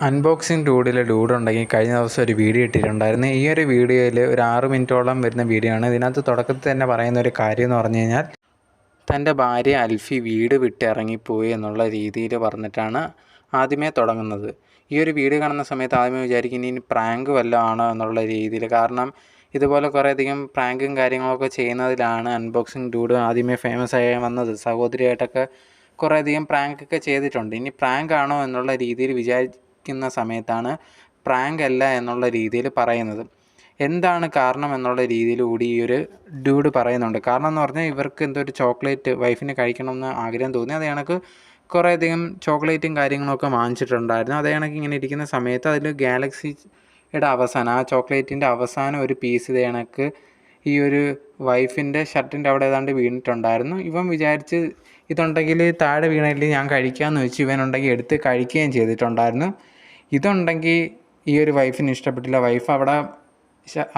Unboxing ഡൂഡുണ്ടെങ്കിൽ കഴിഞ്ഞ ദിവസം ഒരു വീഡിയോ ഇട്ടിട്ടുണ്ടായിരുന്നു. ഈ ഒരു വീഡിയോയിൽ ഒരു 6 മിനിറ്റോളം വരുന്ന വീഡിയോ ആണ്. ഇതിനകത്ത് തുടക്കത്തിൽ തന്നെ പറയുന്ന ഒരു കാര്യം എന്ന് പറഞ്ഞു കഴിഞ്ഞാൽ തൻ്റെ ഭാര്യ അൽഫി വീട് വിട്ട് ഇറങ്ങിപ്പോയി എന്നുള്ള രീതിയിൽ പറഞ്ഞിട്ടാണ് ആദ്യമേ തുടങ്ങുന്നത്. ഈ ഒരു വീഡിയോ കാണുന്ന സമയത്ത് ആദ്യമേ വിചാരിക്കും ഇനി പ്രാങ്ക് വല്ലതും ആണോ എന്നുള്ള രീതിയിൽ. കാരണം ഇതുപോലെ കുറേയധികം പ്രാങ്കും കാര്യങ്ങളൊക്കെ ചെയ്യുന്നതിലാണ് അൺബോക്സിങ് ഡൂഡ് ആദ്യമേ ഫേമസ് ആയി വന്നത്. സഹോദരിയായിട്ടൊക്കെ കുറേയധികം പ്രാങ്കൊക്കെ ചെയ്തിട്ടുണ്ട്. ഇനി പ്രാങ്ക് ആണോ എന്നുള്ള രീതിയിൽ വിചാരിക്കുന്ന സമയത്താണ് പ്രാങ്ക് അല്ല എന്നുള്ള രീതിയിൽ പറയുന്നത്. എന്താണ് കാരണം എന്നുള്ള രീതിയിൽ കൂടി ഈ ഒരു ഡ്യൂഡ് പറയുന്നുണ്ട്. കാരണം എന്ന് പറഞ്ഞാൽ ഇവർക്ക് എന്തോ ഒരു ചോക്ലേറ്റ് വൈഫിന് കഴിക്കണമെന്ന് ആഗ്രഹം തോന്നി. അത് കണക്ക് കുറേയധികം ചോക്ലേറ്റും കാര്യങ്ങളൊക്കെ വാങ്ങിച്ചിട്ടുണ്ടായിരുന്നു. അതേ കണക്ക് ഇങ്ങനെ ഇരിക്കുന്ന സമയത്ത് അതിൽ ഗാലക്സിയുടെ അവസാനം, ആ ചോക്ലേറ്റിൻ്റെ അവസാനം ഒരു പീസ് ഇതേ കണക്ക് ഈ ഒരു വൈഫിൻ്റെ ഷർട്ടിൻ്റെ അവിടെ ഏതാണ്ട് വീണിട്ടുണ്ടായിരുന്നു. ഇവൻ വിചാരിച്ച് ഇതുണ്ടെങ്കിൽ താഴെ വീണില്ല ഞാൻ കഴിക്കാമെന്ന് വെച്ച് ഇവനുണ്ടെങ്കിൽ എടുത്ത് കഴിക്കുകയും ചെയ്തിട്ടുണ്ടായിരുന്നു. ഇതുണ്ടെങ്കിൽ ഈ ഒരു വൈഫിന് ഇഷ്ടപ്പെട്ടില്ല. വൈഫ് അവിടെ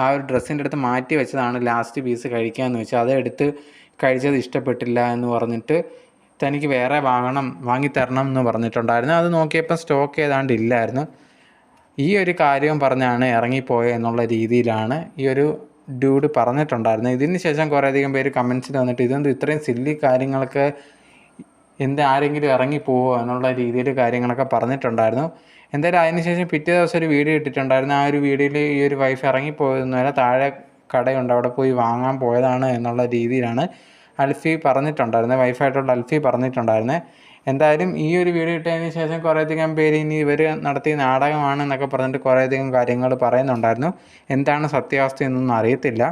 ആ ഒരു ഡ്രസ്സിൻ്റെ അടുത്ത് മാറ്റി വെച്ചതാണ് ലാസ്റ്റ് പീസ് കഴിക്കാമെന്ന് വെച്ചാൽ അതെടുത്ത് കഴിച്ചത് ഇഷ്ടപ്പെട്ടില്ല എന്ന് പറഞ്ഞിട്ട് തനിക്ക് വേറെ വാങ്ങിത്തരണം എന്ന് പറഞ്ഞിട്ടുണ്ടായിരുന്നു. അത് നോക്കിയപ്പോൾ സ്റ്റോക്ക് ഏതാണ്ട് ഇല്ലായിരുന്നു. ഈ ഒരു കാര്യം പറഞ്ഞാണ് ഇറങ്ങിപ്പോയത് എന്നുള്ള രീതിയിലാണ് ഈ ഒരു ഡ്യൂഡ് പറഞ്ഞിട്ടുണ്ടായിരുന്നത്. ഇതിന് ശേഷം കുറേയധികം പേര് കമൻസിൽ വന്നിട്ട് ഇതെന്ത് ഇത്രയും സില്ലി കാര്യങ്ങളൊക്കെ ആരെങ്കിലും ഇറങ്ങിപ്പോവോ എന്നുള്ള രീതിയിൽ കാര്യങ്ങളൊക്കെ പറഞ്ഞിട്ടുണ്ടായിരുന്നു. എന്തായാലും അതിനുശേഷം പിറ്റേ ദിവസം ഒരു വീഡിയോ ഇട്ടിട്ടുണ്ടായിരുന്നു. ആ ഒരു വീഡിയോയിൽ ഈ ഒരു വൈഫ് ഇറങ്ങിപ്പോയതൊന്നുമല്ല, താഴെ കടയുണ്ട് അവിടെ പോയി വാങ്ങാൻ പോയതാണ് എന്നുള്ള രീതിയിലാണ് അൽഫി പറഞ്ഞിട്ടുണ്ടായിരുന്നത്. വൈഫായിട്ടുള്ള അൽഫി പറഞ്ഞിട്ടുണ്ടായിരുന്നത്. എന്തായാലും ഈ ഒരു വീഡിയോ ഇട്ടതിന് ശേഷം കുറേയധികം പേര് ഇനി ഇവർ നടത്തിയ നാടകമാണ് എന്നൊക്കെ പറഞ്ഞിട്ട് കുറേയധികം കാര്യങ്ങൾ പറയുന്നുണ്ടായിരുന്നു. എന്താണ് സത്യാവസ്ഥ എന്നൊന്നും അറിയത്തില്ല.